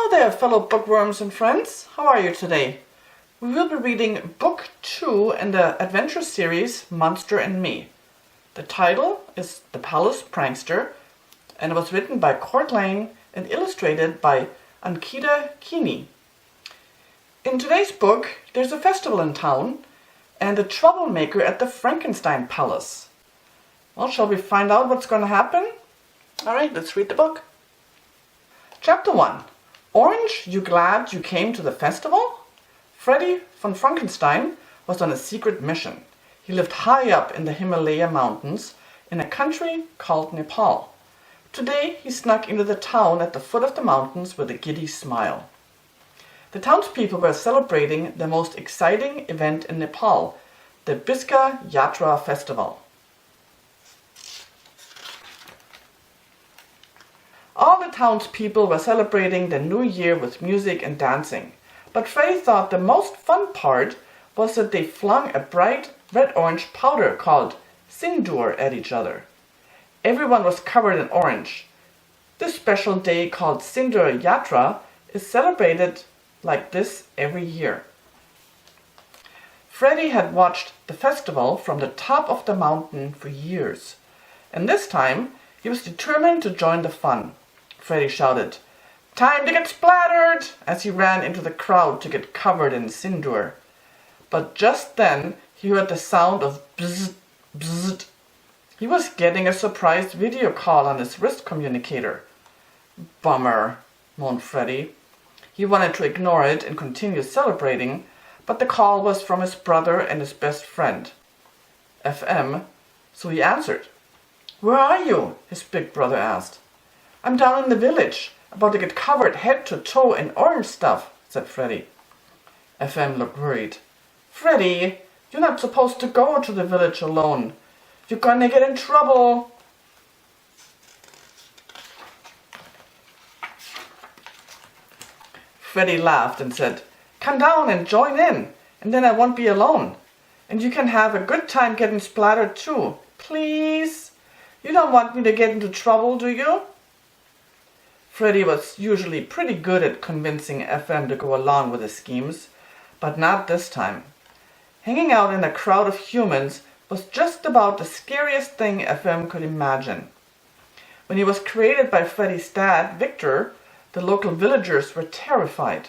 Hello there, fellow bookworms and friends. How are you today? We will be reading Book 2 in the adventure series Monster and Me. The title is The Palace Prankster, and it was written by Cort Lane and illustrated by Ankitha Kini. In today's book, there's a festival in town and a troublemaker at the Frankenstein palace. Well, shall we find out what's going to happen? Alright, let's read the book. Chapter 1. Orange, you glad you came to the festival? Freddy von Frankenstein was on a secret mission. He lived high up in the Himalaya mountains in a country called Nepal. Today he snuck into the town at the foot of the mountains with a giddy smile. The townspeople were celebrating the most exciting event in Nepal, the Biska Yatra Festival. All the townspeople were celebrating the new year with music and dancing, but Freddy thought the most fun part was that they flung a bright red-orange powder called sindoor at each other. Everyone was covered in orange. This special day called Sindoor Yatra is celebrated like this every year. Freddy had watched the festival from the top of the mountain for years, and this time he was determined to join the fun. Freddy shouted, "Time to get splattered!" as he ran into the crowd to get covered in sindoor. But just then he heard the sound of bzzz, bzzz. He was getting a surprise video call on his wrist communicator. Bummer, moaned Freddy. He wanted to ignore it and continue celebrating, but the call was from his brother and his best friend, FM, so he answered. "Where are you?" his big brother asked. "I'm down in the village, about to get covered head to toe in orange stuff," said Freddy. FM looked worried. "Freddy, you're not supposed to go to the village alone. You're gonna get in trouble." Freddy laughed and said, "Come down and join in, and then I won't be alone. And you can have a good time getting splattered too. Please? You don't want me to get into trouble, do you?" Freddy was usually pretty good at convincing FM to go along with his schemes, but not this time. Hanging out in a crowd of humans was just about the scariest thing FM could imagine. When he was created by Freddy's dad, Victor, the local villagers were terrified.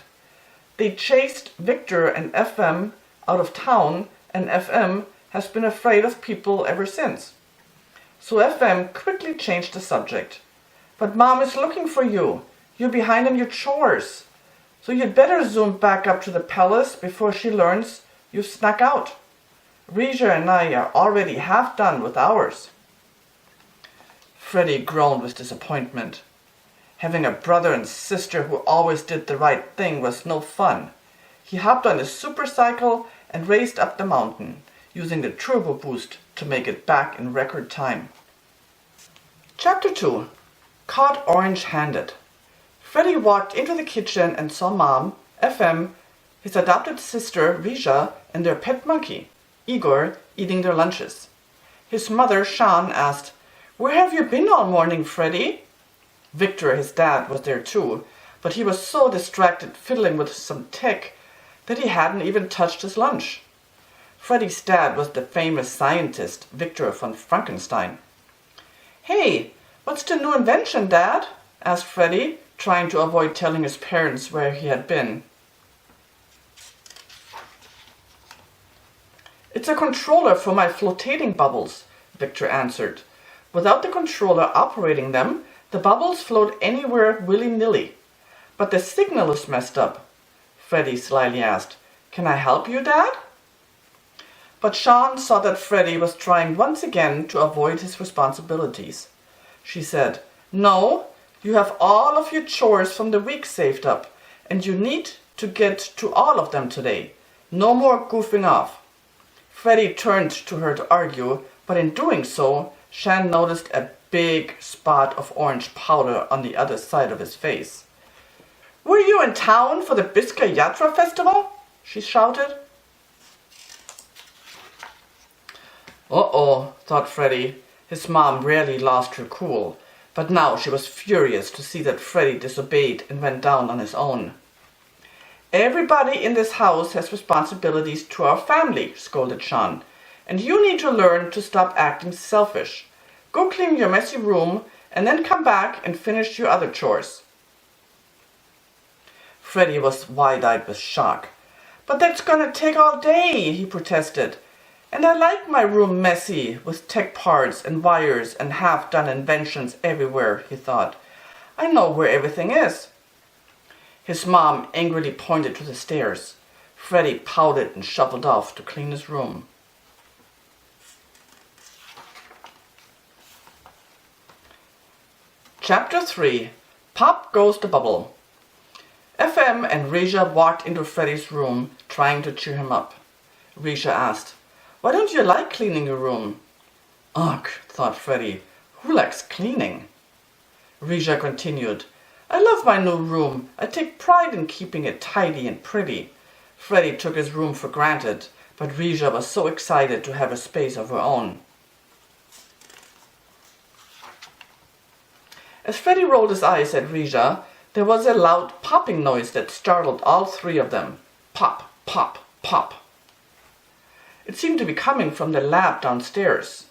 They chased Victor and FM out of town, and FM has been afraid of people ever since. So FM quickly changed the subject. "But Mom is looking for you. You're behind on your chores. So you'd better zoom back up to the palace before she learns you've snuck out. Riya and I are already half done with ours." Freddy groaned with disappointment. Having a brother and sister who always did the right thing was no fun. He hopped on his supercycle and raced up the mountain, using the turbo boost to make it back in record time. Chapter 2. Caught orange-handed. Freddy walked into the kitchen and saw Mom, FM, his adopted sister Riya, and their pet monkey, Igor, eating their lunches. His mother, Sean, asked, "Where have you been all morning, Freddy?" Victor, his dad, was there too, but he was so distracted fiddling with some tech that he hadn't even touched his lunch. Freddy's dad was the famous scientist, Victor von Frankenstein. "Hey, what's the new invention, Dad?" asked Freddy, trying to avoid telling his parents where he had been. "It's a controller for my flotating bubbles," Victor answered. "Without the controller operating them, the bubbles float anywhere willy-nilly. But the signal is messed up." Freddy slyly asked, "Can I help you, Dad?" But Sean saw that Freddy was trying once again to avoid his responsibilities. She said, "No, you have all of your chores from the week saved up, and you need to get to all of them today. No more goofing off." Freddy turned to her to argue, but in doing so, Sean noticed a big spot of orange powder on the other side of his face. "Were you in town for the Biska Yatra festival?" she shouted. Uh-oh, thought Freddy. His mom rarely lost her cool. But now she was furious to see that Freddy disobeyed and went down on his own. "Everybody in this house has responsibilities to our family," scolded Sean, "and you need to learn to stop acting selfish. Go clean your messy room and then come back and finish your other chores." Freddy was wide-eyed with shock. "But that's gonna take all day," he protested. "And I like my room messy, with tech parts and wires and half-done inventions everywhere," he thought. "I know where everything is." His mom angrily pointed to the stairs. Freddy pouted and shuffled off to clean his room. Chapter 3. Pop Goes the Bubble. FM and Riya walked into Freddy's room, trying to cheer him up. Riya asked, "Why don't you like cleaning your room?" "Ugh," thought Freddy, "who likes cleaning?" Riya continued, "I love my new room. I take pride in keeping it tidy and pretty." Freddy took his room for granted, but Riya was so excited to have a space of her own. As Freddy rolled his eyes at Riya, there was a loud popping noise that startled all three of them. Pop, pop, pop. It seemed to be coming from the lab downstairs.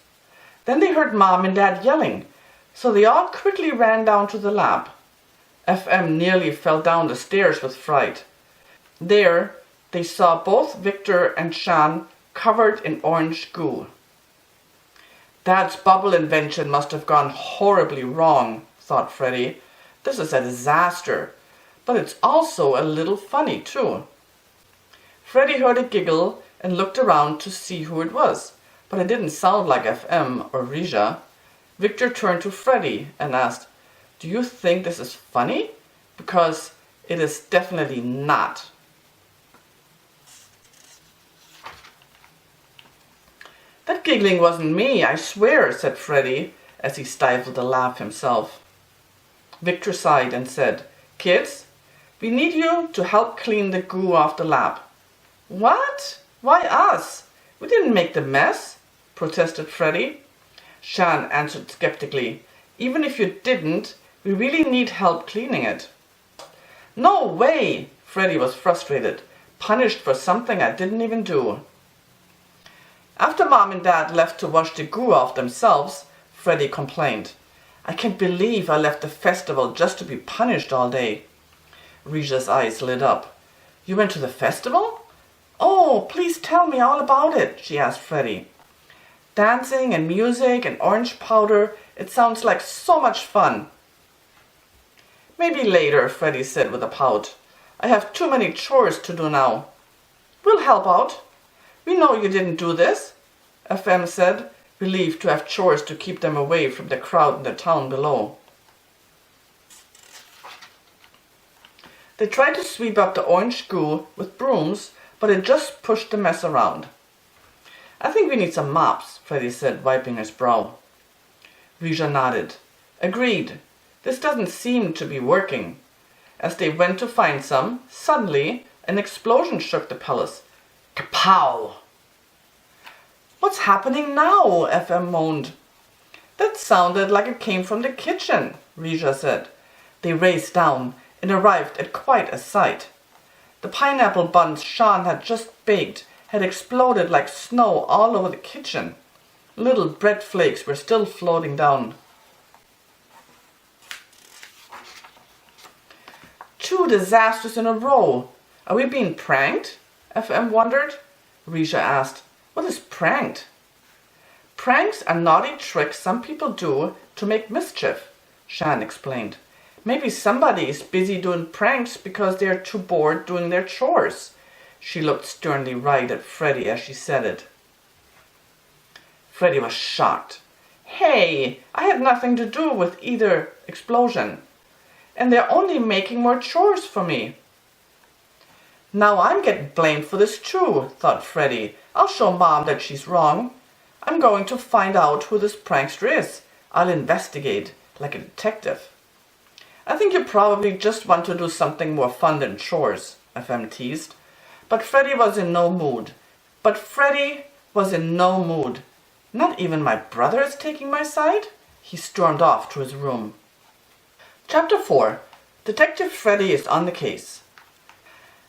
Then they heard Mom and Dad yelling, so they all quickly ran down to the lab. FM nearly fell down the stairs with fright. There, they saw both Victor and Sean covered in orange goo. "Dad's bubble invention must have gone horribly wrong," thought Freddy. "This is a disaster, but it's also a little funny too." Freddy heard a giggle and looked around to see who it was, but it didn't sound like FM or Riya. Victor turned to Freddy and asked, "Do you think this is funny? Because it is definitely not." "That giggling wasn't me, I swear," said Freddy, as he stifled a laugh himself. Victor sighed and said, "Kids, we need you to help clean the goo off the lab." "What? Why us? We didn't make the mess," protested Freddy. Sean answered skeptically, "Even if you didn't, we really need help cleaning it." "No way!" Freddy was frustrated. "Punished for something I didn't even do." After Mom and Dad left to wash the goo off themselves, Freddy complained, "I can't believe I left the festival just to be punished all day." Riya's eyes lit up. "You went to the festival? Oh, please tell me all about it," she asked Freddy. "Dancing and music and orange powder, it sounds like so much fun." "Maybe later," Freddy said with a pout. "I have too many chores to do now." "We'll help out. We know you didn't do this," FM said, relieved to have chores to keep them away from the crowd in the town below. They tried to sweep up the orange goo with brooms, but it just pushed the mess around. "I think we need some mops," Freddy said, wiping his brow. Riya nodded. "Agreed. This doesn't seem to be working." As they went to find some, suddenly an explosion shook the palace. Kapow! "What's happening now?" FM moaned. "That sounded like it came from the kitchen," Riya said. They raced down and arrived at quite a sight. The pineapple buns Sean had just baked had exploded like snow all over the kitchen. Little bread flakes were still floating down. "2 disasters in a row. Are we being pranked?" FM wondered. Riya asked, "What is pranked?" "Pranks are naughty tricks some people do to make mischief," Sean explained. "Maybe somebody is busy doing pranks because they are too bored doing their chores." She looked sternly right at Freddy as she said it. Freddy was shocked. "Hey, I had nothing to do with either explosion. And they're only making more chores for me." "Now I'm getting blamed for this too," thought Freddy. "I'll show Mom that she's wrong. I'm going to find out who this prankster is. I'll investigate, like a detective." "I think you probably just want to do something more fun than chores," FM teased. But Freddy was in no mood. "Not even my brother is taking my side?" He stormed off to his room. Chapter 4. Detective Freddy is on the case.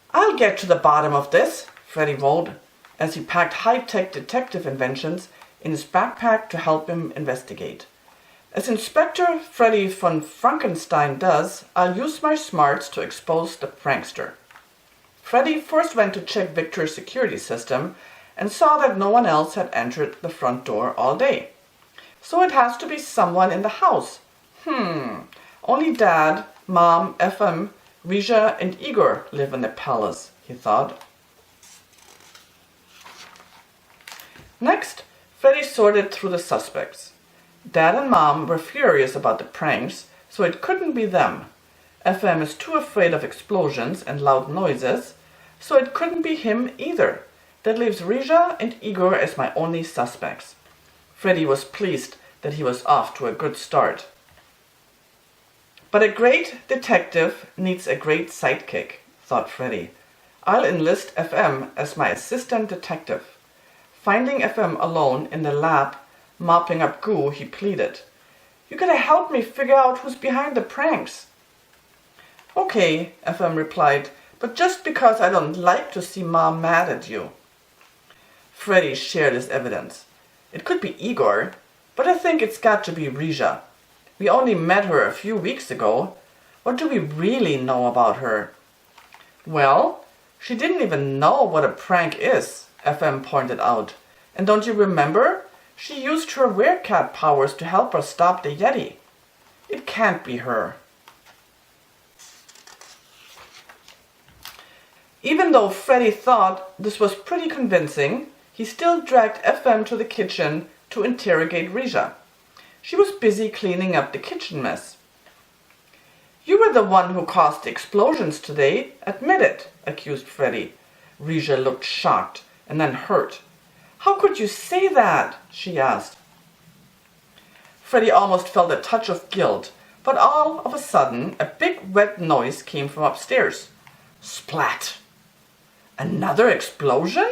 I'll get to the bottom of this, Freddy rolled, as he packed high-tech detective inventions in his backpack to help him investigate. As Inspector Freddy von Frankenstein does, I'll use my smarts to expose the prankster. Freddy first went to check Victor's security system and saw that no one else had entered the front door all day. So it has to be someone in the house. Only Dad, Mom, FM, Riya and Igor live in the palace, he thought. Next, Freddy sorted through the suspects. Dad and Mom were furious about the pranks, so it couldn't be them. FM is too afraid of explosions and loud noises, so it couldn't be him either. That leaves Riya and Igor as my only suspects. Freddy was pleased that he was off to a good start. But a great detective needs a great sidekick, thought Freddy. I'll enlist FM as my assistant detective. Finding FM alone in the lab, mopping up goo, he pleaded. You gotta help me figure out who's behind the pranks. Okay, FM replied, but just because I don't like to see Mom mad at you. Freddy shared his evidence. It could be Igor, but I think it's got to be Riya. We only met her a few weeks ago. What do we really know about her? Well, she didn't even know what a prank is, FM pointed out. And don't you remember? She used her werecat powers to help us stop the Yeti. It can't be her. Even though Freddy thought this was pretty convincing, he still dragged FM to the kitchen to interrogate Riya. She was busy cleaning up the kitchen mess. You were the one who caused the explosions today. Admit it, accused Freddy. Riya looked shocked and then hurt. How could you say that? She asked. Freddy almost felt a touch of guilt, but all of a sudden a big wet noise came from upstairs. Splat! Another explosion?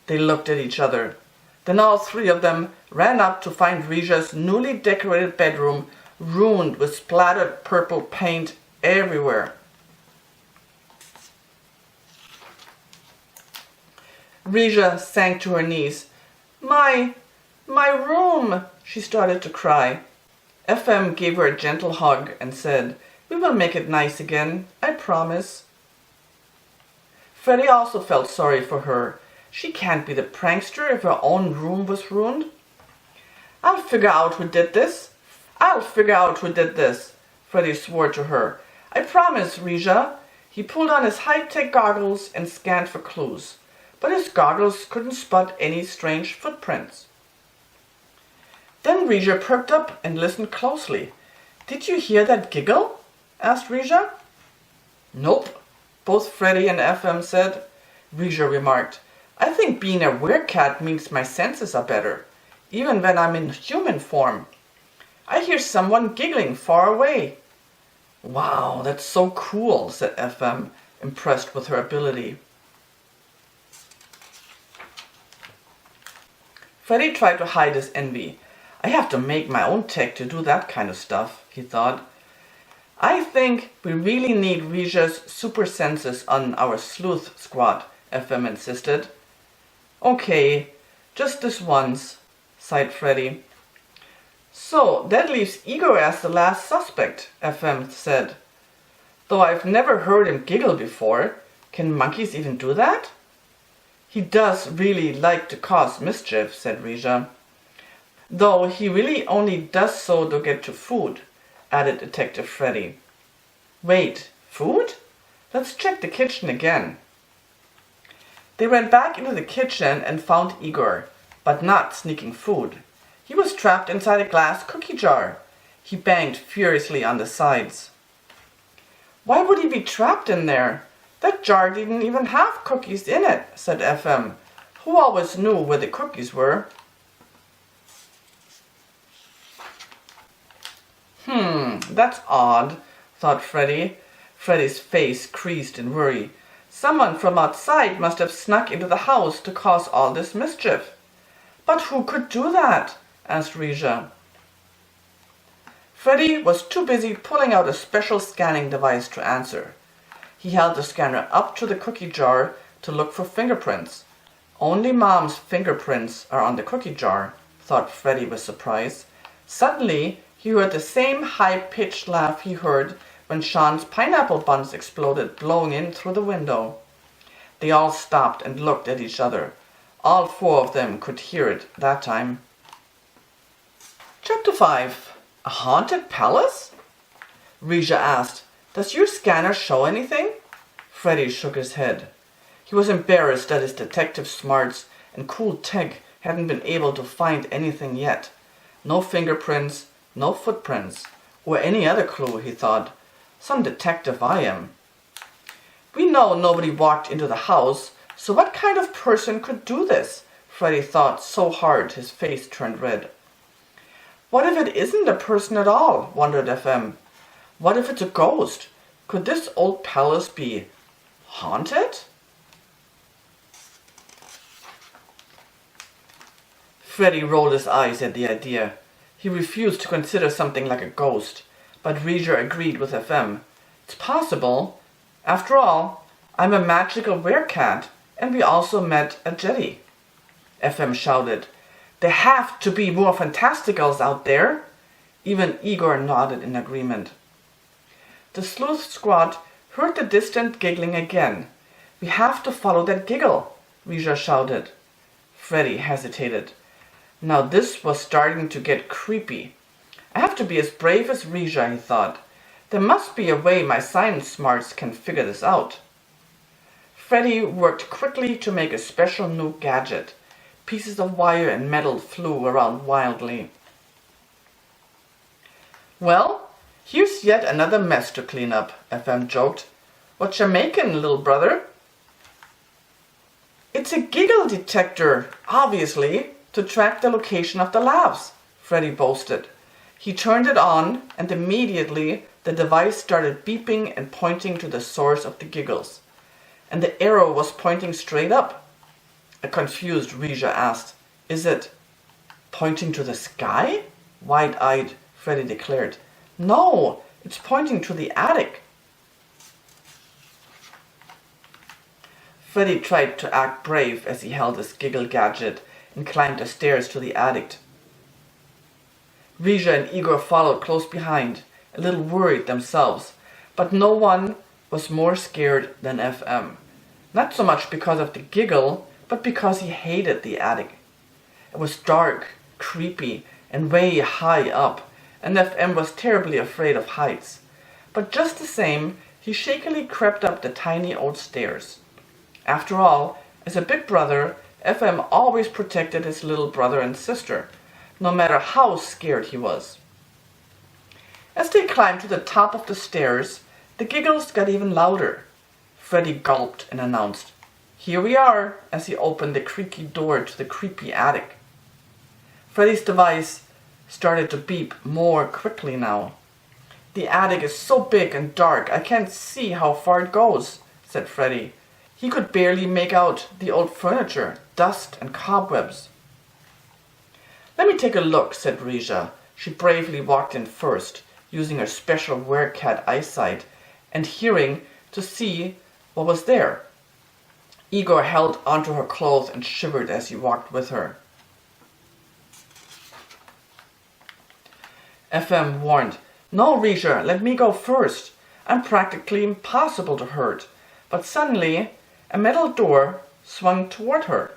They looked at each other. Then all three of them ran up to find Riya's newly decorated bedroom ruined with splattered purple paint everywhere. Riya sank to her knees. My room, she started to cry. FM gave her a gentle hug and said, we will make it nice again, I promise. Freddy also felt sorry for her. She can't be the prankster if her own room was ruined. I'll figure out who did this. Freddy swore to her. I promise, Riya. He pulled on his high-tech goggles and scanned for clues. But his goggles couldn't spot any strange footprints. Then Riya perked up and listened closely. Did you hear that giggle? Asked Riya. Nope, both Freddy and FM said. Riya remarked, I think being a werecat means my senses are better, even when I'm in human form. I hear someone giggling far away. Wow, that's so cool, said FM, impressed with her ability. Freddy tried to hide his envy. I have to make my own tech to do that kind of stuff, he thought. I think we really need Riya's super senses on our sleuth squad, FM insisted. Okay, just this once, sighed Freddy. So, that leaves Igor as the last suspect, FM said. Though I've never heard him giggle before, can monkeys even do that? He does really like to cause mischief, said Riya. Though he really only does so to get to food, added Detective Freddy. Wait, food? Let's check the kitchen again. They ran back into the kitchen and found Igor, but not sneaking food. He was trapped inside a glass cookie jar. He banged furiously on the sides. Why would he be trapped in there? That jar didn't even have cookies in it, said FM, who always knew where the cookies were. That's odd, thought Freddy. Freddy's face creased in worry. Someone from outside must have snuck into the house to cause all this mischief. But who could do that? Asked Riya. Freddy was too busy pulling out a special scanning device to answer. He held the scanner up to the cookie jar to look for fingerprints. Only Mom's fingerprints are on the cookie jar, thought Freddy with surprise. Suddenly, he heard the same high-pitched laugh he heard when Sean's pineapple buns exploded, blowing in through the window. They all stopped and looked at each other. All four of them could hear it that time. Chapter 5. A haunted palace? Riya asked, "Does your scanner show anything?" Freddy shook his head. He was embarrassed that his detective smarts and cool tech hadn't been able to find anything yet. No fingerprints, no footprints, or any other clue, he thought. Some detective I am. We know nobody walked into the house, so what kind of person could do this? Freddy thought so hard his face turned red. What if it isn't a person at all, wondered FM. What if it's a ghost? Could this old palace be haunted? Freddy rolled his eyes at the idea. He refused to consider something like a ghost, but Riya agreed with FM. It's possible. After all, I'm a magical werecat, and we also met a jetty. FM shouted, "There have to be more fantasticals out there." Even Igor nodded in agreement. The sleuth squad heard the distant giggling again. "We have to follow that giggle," Riya shouted. Freddy hesitated. Now this was starting to get creepy. I have to be as brave as Riya, he thought. There must be a way my science smarts can figure this out. Freddy worked quickly to make a special new gadget. Pieces of wire and metal flew around wildly. "Well, here's yet another mess to clean up," FM joked. "What you making, little brother?" "It's a giggle detector, obviously, to track the location of the laughs," Freddy boasted. He turned it on, and immediately the device started beeping and pointing to the source of the giggles. And the arrow was pointing straight up. A confused Riya asked, "Is it pointing to the sky?" Wide-eyed, Freddy declared. "No, it's pointing to the attic." Freddy tried to act brave as he held his giggle gadget and climbed the stairs to the attic. Riya and Igor followed close behind, a little worried themselves, but no one was more scared than FM. Not so much because of the giggle, but because he hated the attic. It was dark, creepy, and way high up, and FM was terribly afraid of heights. But just the same, he shakily crept up the tiny old stairs. After all, as a big brother, FM always protected his little brother and sister, no matter how scared he was. As they climbed to the top of the stairs, the giggles got even louder. Freddy gulped and announced, "Here we are," as he opened the creaky door to the creepy attic. Freddy's device started to beep more quickly now. "The attic is so big and dark, I can't see how far it goes," said Freddy. He could barely make out the old furniture, dust and cobwebs. "Let me take a look," said Riya. She bravely walked in first, using her special werecat eyesight and hearing to see what was there. Igor held onto her clothes and shivered as he walked with her. FM warned, "No, Riya, let me go first. I'm practically impossible to hurt." But suddenly, a metal door swung toward her.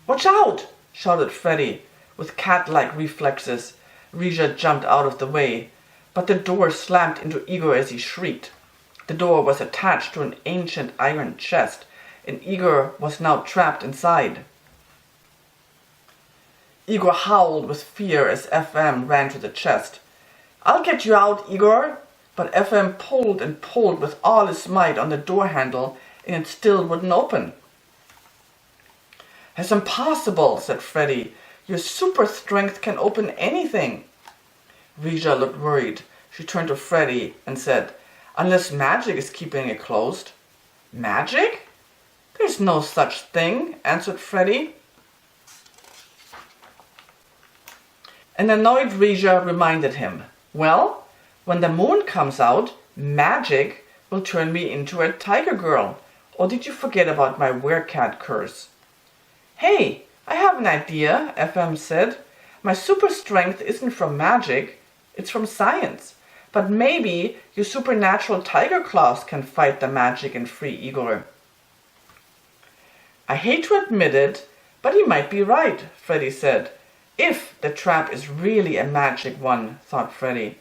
"Watch out!" shouted Freddy. With cat-like reflexes, Riya jumped out of the way, but the door slammed into Igor as he shrieked. The door was attached to an ancient iron chest, and Igor was now trapped inside. Igor howled with fear as FM ran to the chest. "I'll get you out, Igor!" But FM pulled and pulled with all his might on the door handle, and it still wouldn't open. "It's impossible," said Freddy. "Your super strength can open anything." Riya looked worried. She turned to Freddy and said, "Unless magic is keeping it closed." "Magic? There's no such thing," answered Freddy. An annoyed Riya reminded him, Well, when the moon comes out, magic will turn me into a tiger girl. Or did you forget about my werecat curse? Hey, I have an idea, FM said. My super strength isn't from magic, it's from science. But maybe your supernatural tiger claws can fight the magic and free Igor. I hate to admit it, but he might be right, Freddy said. If the trap is really a magic one, thought Freddy.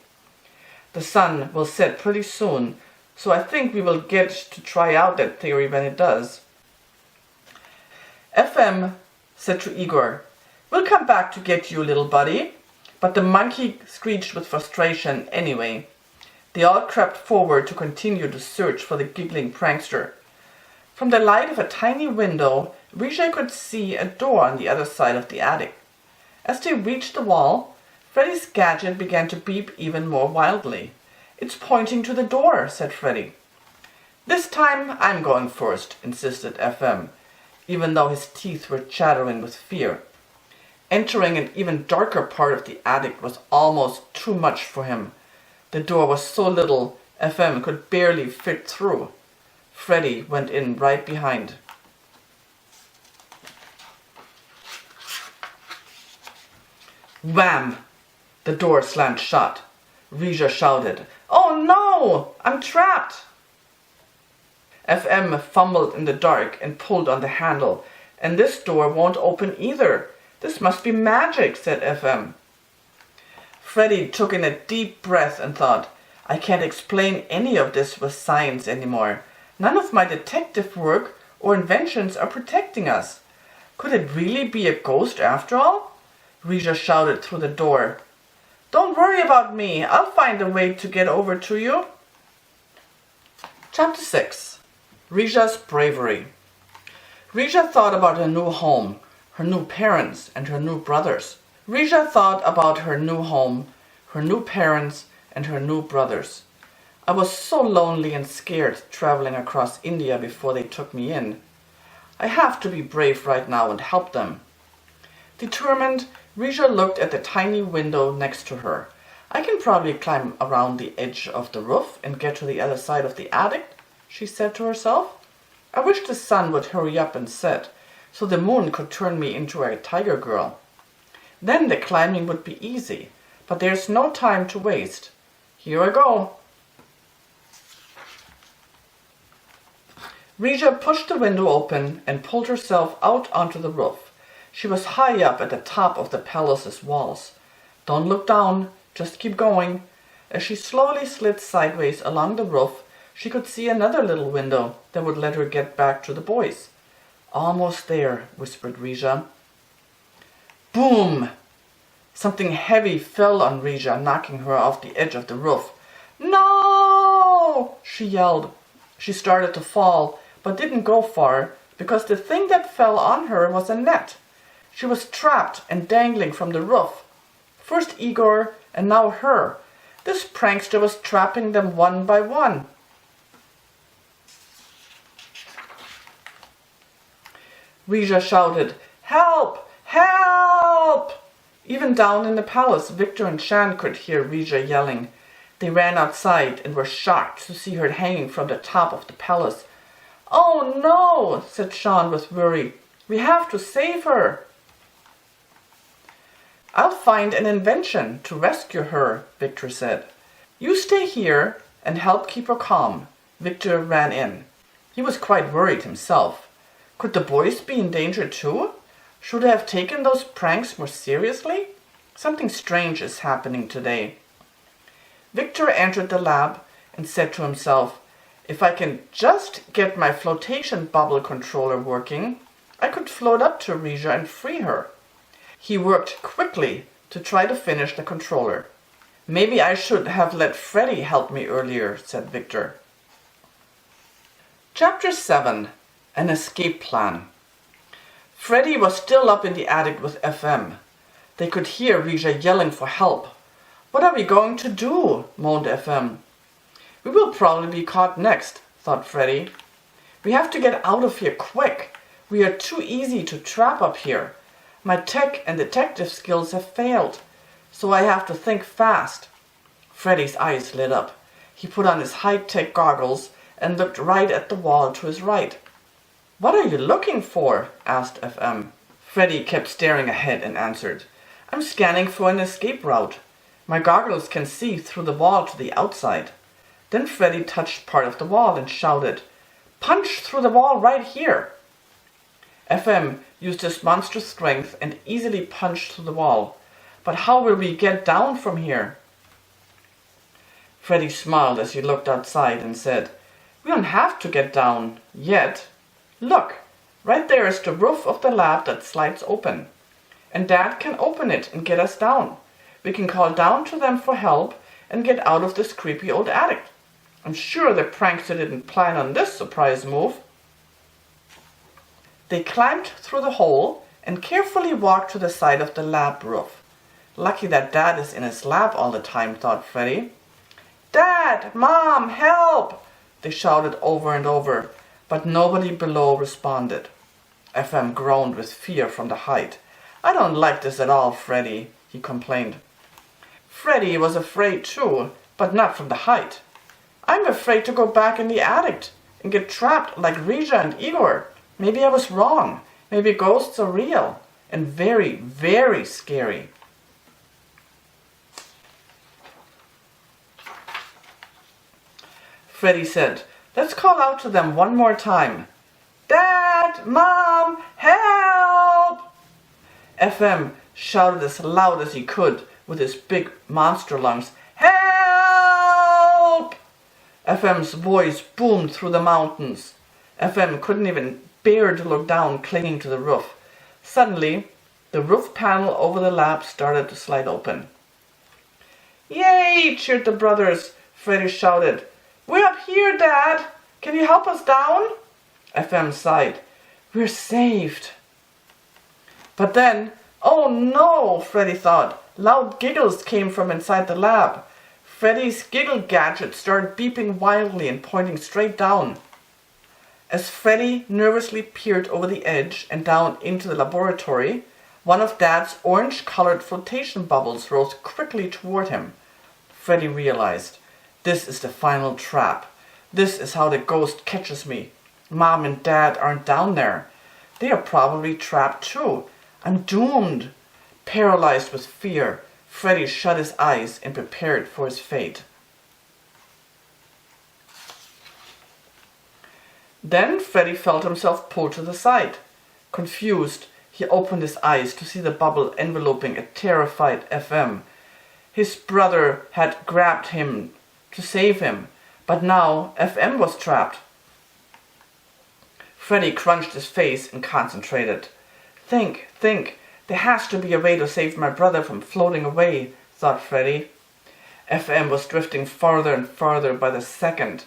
The sun will set pretty soon, so I think we will get to try out that theory when it does. FM said to Igor, "We'll come back to get you, little buddy." But the monkey screeched with frustration anyway. They all crept forward to continue the search for the giggling prankster. From the light of a tiny window, Riya could see a door on the other side of the attic. As they reached the wall, Freddy's gadget began to beep even more wildly. "It's pointing to the door," said Freddy. "This time I'm going first," insisted FM, even though his teeth were chattering with fear. Entering an even darker part of the attic was almost too much for him. The door was so little, FM could barely fit through. Freddy went in right behind. Wham! The door slammed shut. Riya shouted, "Oh no! I'm trapped!" FM fumbled in the dark and pulled on the handle. "And this door won't open either. This must be magic," said FM. Freddy took in a deep breath and thought, "I can't explain any of this with science anymore. None of my detective work or inventions are protecting us. Could it really be a ghost after all?" Riya shouted through the door. "Don't worry about me. I'll find a way to get over to you." Chapter 6. Riya's Bravery. Riya thought about her new home, her new parents, and her new brothers. Riya thought about her new home, her new parents, and her new brothers. "I was so lonely and scared traveling across India before they took me in. I have to be brave right now and help them." Determined, Riya looked at the tiny window next to her. "I can probably climb around the edge of the roof and get to the other side of the attic," she said to herself. "I wish the sun would hurry up and set, so the moon could turn me into a tiger girl. Then the climbing would be easy, but there's no time to waste. Here I go." Riya pushed the window open and pulled herself out onto the roof. She was high up at the top of the palace's walls. "Don't look down, just keep going." As she slowly slid sideways along the roof, she could see another little window that would let her get back to the boys. "Almost there," whispered Riya. Boom! Something heavy fell on Riya, knocking her off the edge of the roof. "No!" she yelled. She started to fall, but didn't go far, because the thing that fell on her was a net. She was trapped and dangling from the roof. First Igor, and now her. This prankster was trapping them one by one. Riya shouted, "Help! Help!" Even down in the palace, Victor and Shan could hear Riya yelling. They ran outside and were shocked to see her hanging from the top of the palace. "Oh no," said Shan with worry. "We have to save her." "I'll find an invention to rescue her," Victor said. "You stay here and help keep her calm." Victor ran in. He was quite worried himself. Could the boys be in danger too? Should I have taken those pranks more seriously? Something strange is happening today. Victor entered the lab and said to himself, "If I can just get my flotation bubble controller working, I could float up to Riya and free her." He worked quickly to try to finish the controller. "Maybe I should have let Freddy help me earlier," said Victor. Chapter 7. An Escape Plan. Freddy was still up in the attic with FM. They could hear Riya yelling for help. "What are we going to do?" moaned FM. "We will probably be caught next," thought Freddy. "We have to get out of here quick. We are too easy to trap up here. My tech and detective skills have failed, so I have to think fast. Freddy's eyes lit up. He put on his high-tech goggles and looked right at the wall to his right. "What are you looking for?" asked FM. Freddy kept staring ahead and answered, "I'm scanning for an escape route. My goggles can see through the wall to the outside." Then Freddy touched part of the wall and shouted, "Punch through the wall right here!" FM used his monstrous strength and easily punched through the wall. "But how will we get down from here?" Freddy smiled as he looked outside and said, "We don't have to get down yet. Look, right there is the roof of the lab that slides open. And Dad can open it and get us down. We can call down to them for help and get out of this creepy old attic. I'm sure the prankster didn't plan on this surprise move." They climbed through the hole and carefully walked to the side of the lab roof. Lucky that Dad is in his lab all the time, thought Freddy. "Dad! Mom! Help!" they shouted over and over, but nobody below responded. FM groaned with fear from the height. "I don't like this at all, Freddy," he complained. Freddy was afraid too, but not from the height. "I'm afraid to go back in the attic and get trapped like Riya and Igor. Maybe I was wrong. Maybe ghosts are real and very, very scary." Freddy said, "Let's call out to them one more time. Dad! Mom! Help!" FM shouted as loud as he could with his big monster lungs. "Help!" FM's voice boomed through the mountains. FM couldn't even bear to look down, clinging to the roof. Suddenly, the roof panel over the lab started to slide open. "Yay!" cheered the brothers. Freddy shouted, "We're up here, Dad! Can you help us down?" FM sighed. "We're saved." But then, oh no, Freddy thought. Loud giggles came from inside the lab. Freddy's giggle gadget started beeping wildly and pointing straight down. As Freddy nervously peered over the edge and down into the laboratory, one of Dad's orange-colored flotation bubbles rose quickly toward him. Freddy realized, this is the final trap. This is how the ghost catches me. Mom and Dad aren't down there. They are probably trapped too. I'm doomed. Paralyzed with fear, Freddy shut his eyes and prepared for his fate. Then Freddy felt himself pulled to the side. Confused, he opened his eyes to see the bubble enveloping a terrified FM. His brother had grabbed him to save him, but now FM was trapped. Freddy crunched his face and concentrated. Think. There has to be a way to save my brother from floating away, thought Freddy. FM was drifting farther and farther by the second.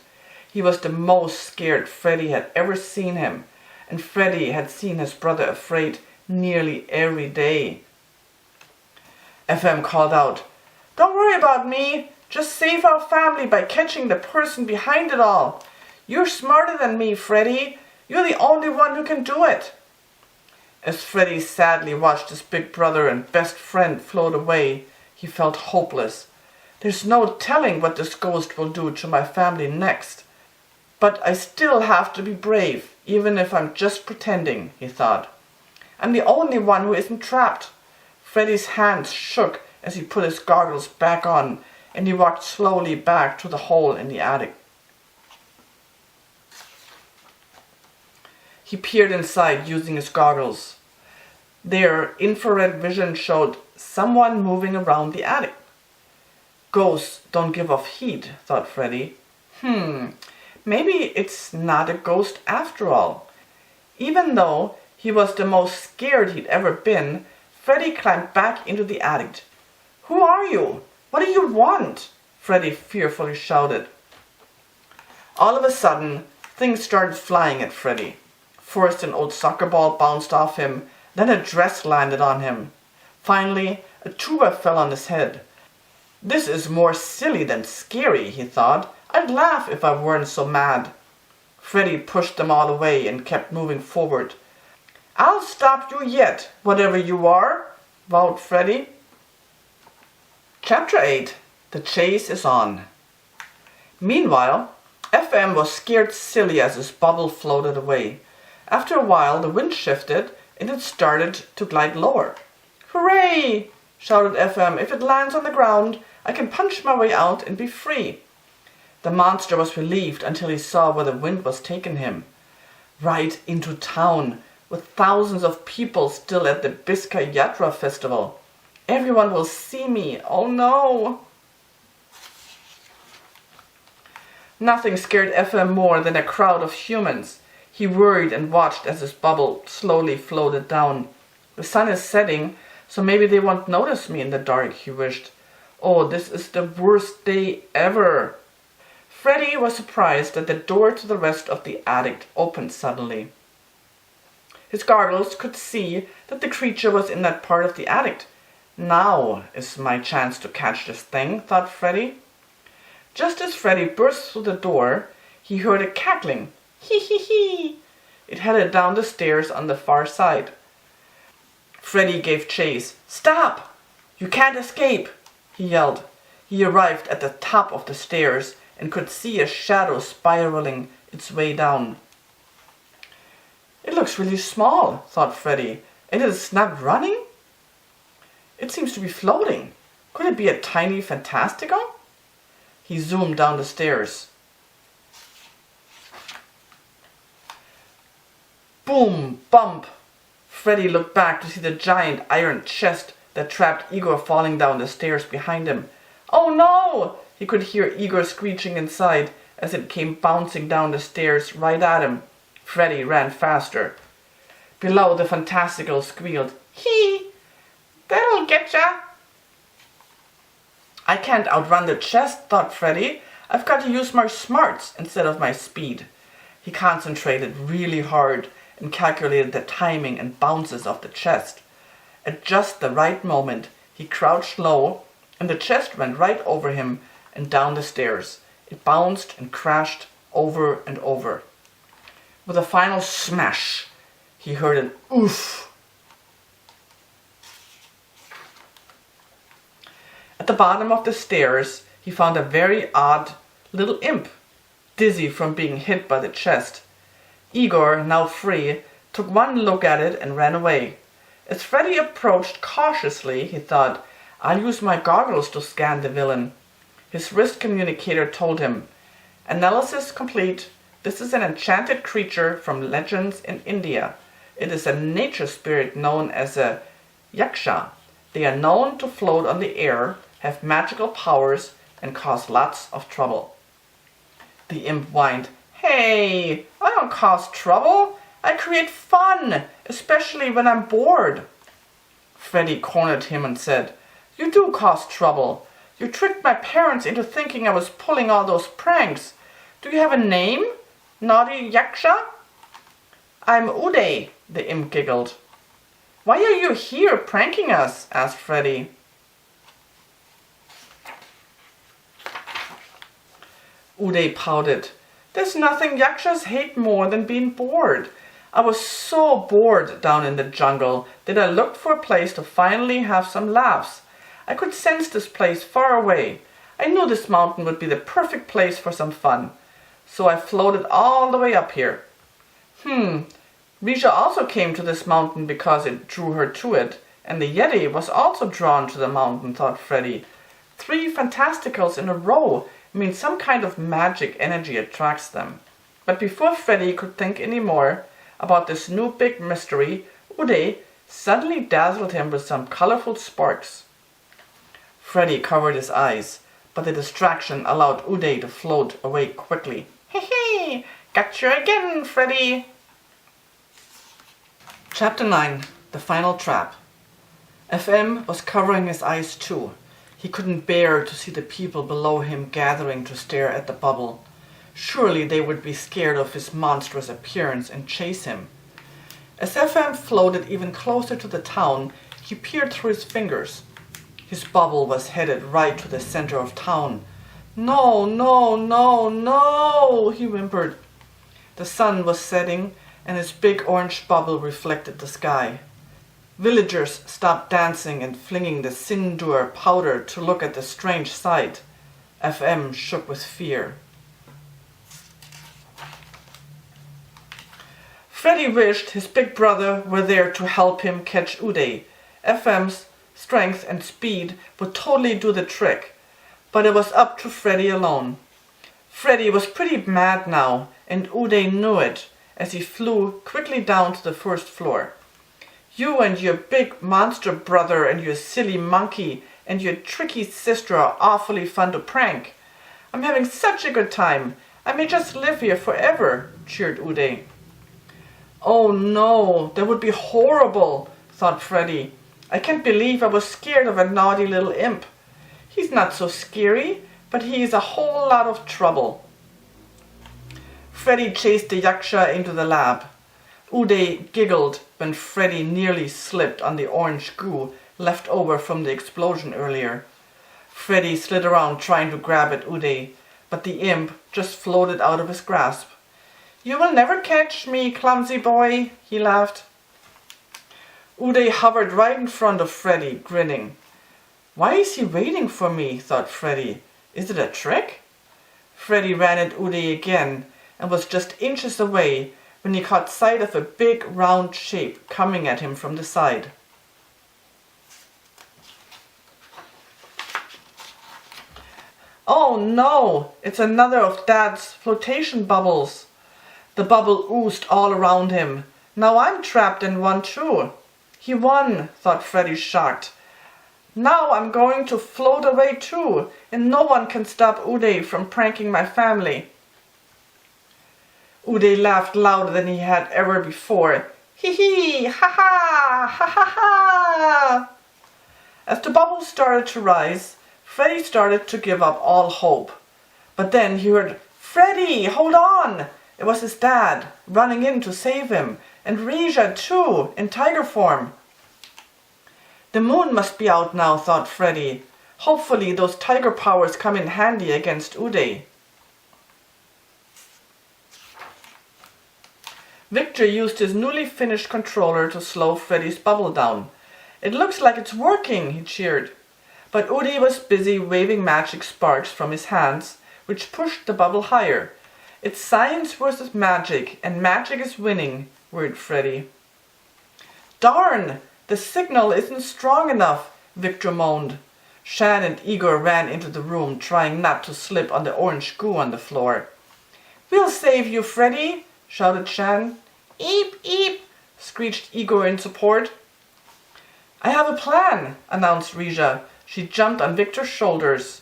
He was the most scared Freddy had ever seen him, and Freddy had seen his brother afraid nearly every day. FM called out, "Don't worry about me. Just save our family by catching the person behind it all. You're smarter than me, Freddy. You're the only one who can do it." As Freddy sadly watched his big brother and best friend float away, he felt hopeless. There's no telling what this ghost will do to my family next. But I still have to be brave, even if I'm just pretending, he thought. I'm the only one who isn't trapped. Freddy's hands shook as he put his goggles back on, and he walked slowly back to the hole in the attic. He peered inside using his goggles. Their infrared vision showed someone moving around the attic. Ghosts don't give off heat, thought Freddy. Maybe it's not a ghost after all. Even though he was the most scared he'd ever been, Freddy climbed back into the attic. "Who are you? What do you want?" Freddy fearfully shouted. All of a sudden, things started flying at Freddy. First an old soccer ball bounced off him, then a dress landed on him. Finally, a tuba fell on his head. This is more silly than scary, he thought. I'd laugh if I weren't so mad. Freddy pushed them all away and kept moving forward. "I'll stop you yet, whatever you are," vowed Freddy. Chapter 8. The chase is on. Meanwhile, FM was scared silly as his bubble floated away. After a while, the wind shifted and it started to glide lower. "Hooray!" shouted FM. "If it lands on the ground, I can punch my way out and be free." The monster was relieved until he saw where the wind was taking him. Right into town, with thousands of people still at the Biska Yatra festival. "Everyone will see me. Oh no!" Nothing scared FM more than a crowd of humans. He worried and watched as his bubble slowly floated down. "The sun is setting, so maybe they won't notice me in the dark," he wished. "Oh, this is the worst day ever." Freddy was surprised that the door to the rest of the attic opened suddenly. His goggles could see that the creature was in that part of the attic. "Now is my chance to catch this thing," thought Freddy. Just as Freddy burst through the door, he heard a cackling. "Hee hee hee!" It headed down the stairs on the far side. Freddy gave chase. "Stop! You can't escape!" he yelled. He arrived at the top of the stairs and could see a shadow spiraling its way down. "It looks really small," thought Freddy. "And it is not running? It seems to be floating. Could it be a tiny fantastical?" He zoomed down the stairs. Boom! Bump! Freddy looked back to see the giant iron chest that trapped Igor falling down the stairs behind him. "Oh no!" He could hear Igor screeching inside as it came bouncing down the stairs right at him. Freddy ran faster. Below, the fantastical squealed, "Hee! That'll getcha!" "I can't outrun the chest," thought Freddy. "I've got to use my smarts instead of my speed." He concentrated really hard and calculated the timing and bounces of the chest. At just the right moment, he crouched low and the chest went right over him and down the stairs. It bounced and crashed over and over. With a final smash, he heard an oof. At the bottom of the stairs, he found a very odd little imp, dizzy from being hit by the chest. Igor, now free, took one look at it and ran away. As Freddy approached cautiously, he thought, "I'll use my goggles to scan the villain." His wrist communicator told him, "Analysis complete. This is an enchanted creature from legends in India. It is a nature spirit known as a yaksha. They are known to float on the air, have magical powers, and cause lots of trouble." The imp whined, "Hey, I don't cause trouble. I create fun, especially when I'm bored." Freddy cornered him and said, "You do cause trouble. You tricked my parents into thinking I was pulling all those pranks. Do you have a name, naughty yaksha?" "I'm Uday," the imp giggled. "Why are you here pranking us?" asked Freddy. Uday pouted. "There's nothing yakshas hate more than being bored. I was so bored down in the jungle that I looked for a place to finally have some laughs. I could sense this place far away. I knew this mountain would be the perfect place for some fun. So I floated all the way up here." Riya also came to this mountain because it drew her to it, and the Yeti was also drawn to the mountain, thought Freddy. 3 fantasticals in a row means some kind of magic energy attracts them. But before Freddy could think any more about this new big mystery, Uday suddenly dazzled him with some colorful sparks. Freddy covered his eyes, but the distraction allowed Uday to float away quickly. "Hey, got you again, Freddy!" Chapter 9. The Final Trap. FM was covering his eyes too. He couldn't bear to see the people below him gathering to stare at the bubble. Surely they would be scared of his monstrous appearance and chase him. As FM floated even closer to the town, he peered through his fingers. His bubble was headed right to the center of town. "No, no, no, no," he whimpered. The sun was setting and his big orange bubble reflected the sky. Villagers stopped dancing and flinging the sindoor powder to look at the strange sight. FM shook with fear. Freddy wished his big brother were there to help him catch Uday. FM's strength and speed would totally do the trick, but it was up to Freddy alone. Freddy was pretty mad now, and Uday knew it as he flew quickly down to the first floor. You and your big monster brother and your silly monkey and your tricky sister are awfully fun to prank. I'm having such a good time. I may just live here forever, cheered Uday. Oh no, that would be horrible, thought Freddy. I can't believe I was scared of a naughty little imp. He's not so scary, but he is a whole lot of trouble. Freddy chased the yaksha into the lab. Uday giggled when Freddy nearly slipped on the orange goo left over from the explosion earlier. Freddy slid around trying to grab at Uday, but the imp just floated out of his grasp. You will never catch me, clumsy boy, he laughed. Uday hovered right in front of Freddy, grinning. Why is he waiting for me, thought Freddy. Is it a trick? Freddy ran at Uday again and was just inches away when he caught sight of a big round shape coming at him from the side. Oh no, it's another of Dad's flotation bubbles. The bubble oozed all around him. Now I'm trapped in one too. He won, thought Freddy, shocked. Now I'm going to float away too, and no one can stop Uday from pranking my family. Uday laughed louder than he had ever before. Hee hee, ha ha, ha ha ha. As the bubbles started to rise, Freddy started to give up all hope. But then he heard, Freddy, hold on! It was his dad, running in to save him, and Riya too, in tiger form. The moon must be out now, thought Freddy. Hopefully those tiger powers come in handy against Uday. Victor used his newly finished controller to slow Freddy's bubble down. It looks like it's working, he cheered. But Uday was busy waving magic sparks from his hands, which pushed the bubble higher. It's science versus magic, and magic is winning, worried Freddy. Darn! The signal isn't strong enough, Victor moaned. Shan and Igor ran into the room, trying not to slip on the orange goo on the floor. We'll save you, Freddy, shouted Shan. Eep, eep, screeched Igor in support. I have a plan, announced Riya. She jumped on Victor's shoulders.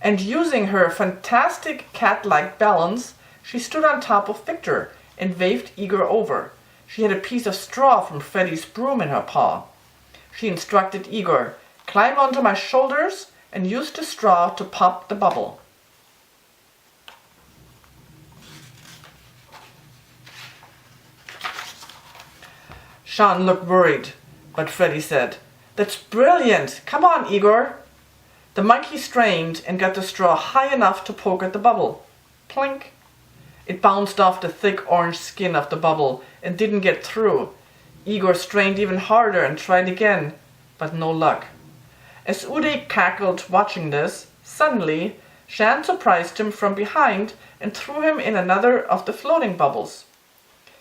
And using her fantastic cat-like balance, she stood on top of Victor and waved Igor over. She had a piece of straw from Freddy's broom in her paw. She instructed Igor, climb onto my shoulders and use the straw to pop the bubble. Sean looked worried, but Freddy said, That's brilliant! Come on, Igor! The monkey strained and got the straw high enough to poke at the bubble. Plink! It bounced off the thick orange skin of the bubble and didn't get through. Igor strained even harder and tried again, but no luck. As Uday cackled watching this, suddenly Shan surprised him from behind and threw him in another of the floating bubbles.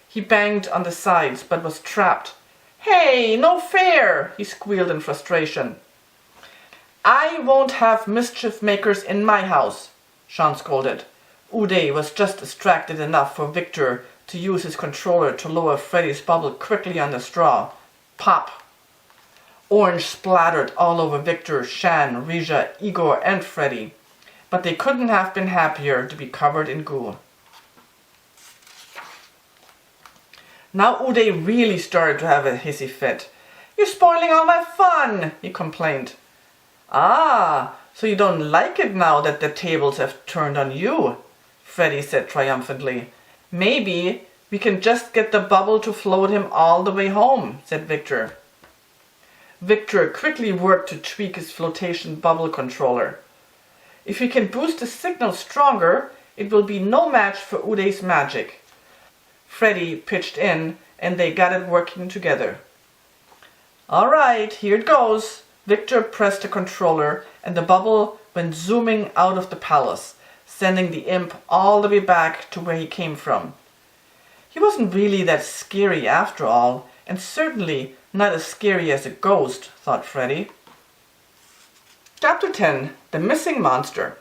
He banged on the sides but was trapped. Hey, no fair! He squealed in frustration. I won't have mischief makers in my house, Shan scolded. Uday was just distracted enough for Victor to use his controller to lower Freddy's bubble quickly on the straw. Pop! Orange splattered all over Victor, Shan, Riya, Igor, and Freddy. But they couldn't have been happier to be covered in goo. Now Uday really started to have a hissy fit. You're spoiling all my fun, he complained. Ah, so you don't like it now that the tables have turned on you, Freddy said triumphantly. Maybe we can just get the bubble to float him all the way home, said Victor. Victor quickly worked to tweak his flotation bubble controller. If we can boost the signal stronger, it will be no match for Uday's magic. Freddy pitched in and they got it working together. All right, here it goes. Victor pressed the controller and the bubble went zooming out of the palace, sending the imp all the way back to where he came from. He wasn't really that scary after all, and certainly not as scary as a ghost, thought Freddy. Chapter 10. The Missing Monster.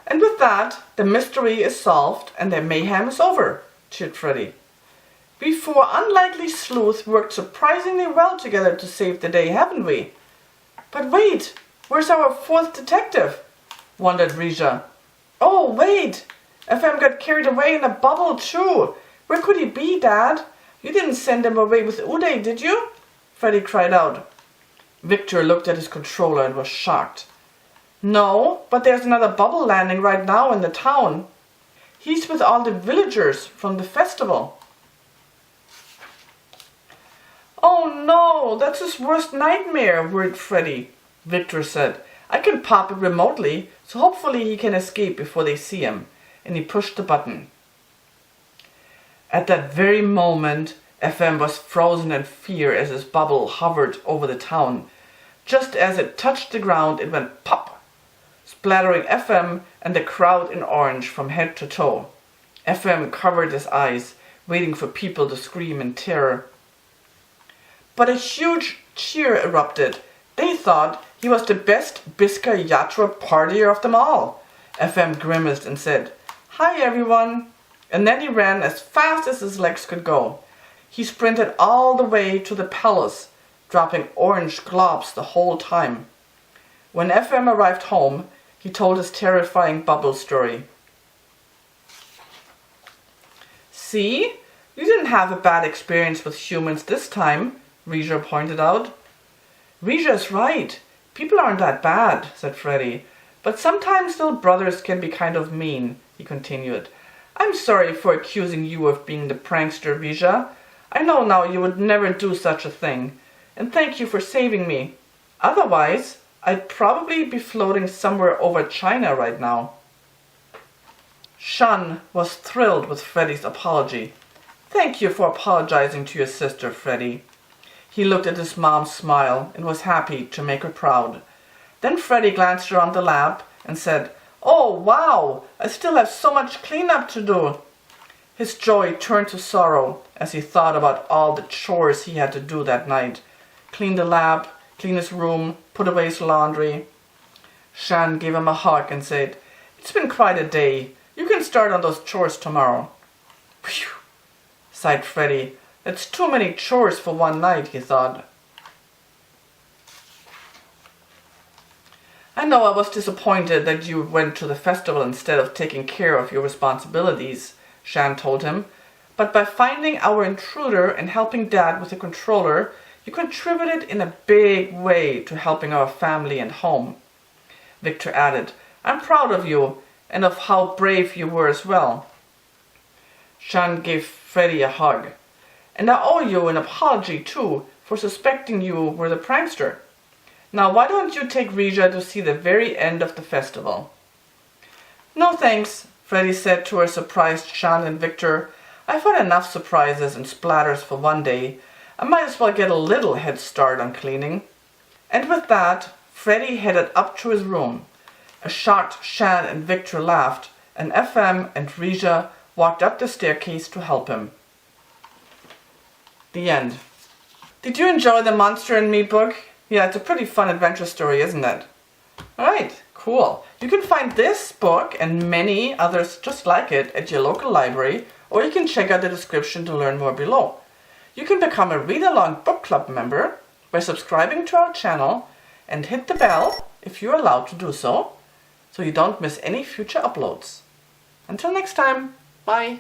And with that, the mystery is solved and the mayhem is over, cheered Freddy. We four unlikely sleuths worked surprisingly well together to save the day, haven't we? But wait, where's our fourth detective? Wondered Riya. Oh, wait! FM got carried away in a bubble too. Where could he be, Dad? You didn't send him away with Uday, did you? Freddy cried out. Victor looked at his controller and was shocked. No, but there's another bubble landing right now in the town. He's with all the villagers from the festival. Oh no, that's his worst nightmare, worried Freddy. Victor said, I can pop it remotely, so hopefully he can escape before they see him. And he pushed the button. At that very moment, FM was frozen in fear as his bubble hovered over the town. Just as it touched the ground, it went pop, splattering FM and the crowd in orange from head to toe. FM covered his eyes, waiting for people to scream in terror. But a huge cheer erupted. They thought he was the best Biska Yatra partier of them all. FM grimaced and said, Hi everyone. And then he ran as fast as his legs could go. He sprinted all the way to the palace, dropping orange globs the whole time. When FM arrived home, he told his terrifying bubble story. See? You didn't have a bad experience with humans this time, Riya pointed out. Riya's right. People aren't that bad, said Freddy. But sometimes little brothers can be kind of mean, he continued. I'm sorry for accusing you of being the prankster, Riya. I know now you would never do such a thing. And thank you for saving me. Otherwise, I'd probably be floating somewhere over China right now. Shan was thrilled with Freddy's apology. Thank you for apologizing to your sister, Freddy. He looked at his mom's smile and was happy to make her proud. Then Freddy glanced around the lab and said, Oh, wow! I still have so much cleanup to do. His joy turned to sorrow as he thought about all the chores he had to do that night. Clean the lab, clean his room, put away his laundry. Shan gave him a hug and said, It's been quite a day. You can start on those chores tomorrow. Phew, sighed Freddy. That's too many chores for one night, he thought. I know I was disappointed that you went to the festival instead of taking care of your responsibilities, Shan told him. But by finding our intruder and helping Dad with the controller, you contributed in a big way to helping our family and home. Victor added, I'm proud of you and of how brave you were as well. Shan gave Freddy a hug. And I owe you an apology too for suspecting you were the prankster. Now why don't you take Riya to see the very end of the festival? No thanks, Freddy said to her surprised Shan and Victor. I've had enough surprises and splatters for one day. I might as well get a little head start on cleaning. And with that, Freddy headed up to his room. A shocked Shan and Victor laughed, and FM and Riya walked up the staircase to help him. The end. Did you enjoy the Monster and Me book? Yeah, it's a pretty fun adventure story, isn't it? Alright, cool. You can find this book and many others just like it at your local library, or you can check out the description to learn more below. You can become a read-along book club member by subscribing to our channel and hit the bell if you're allowed to do so you don't miss any future uploads. Until next time, bye!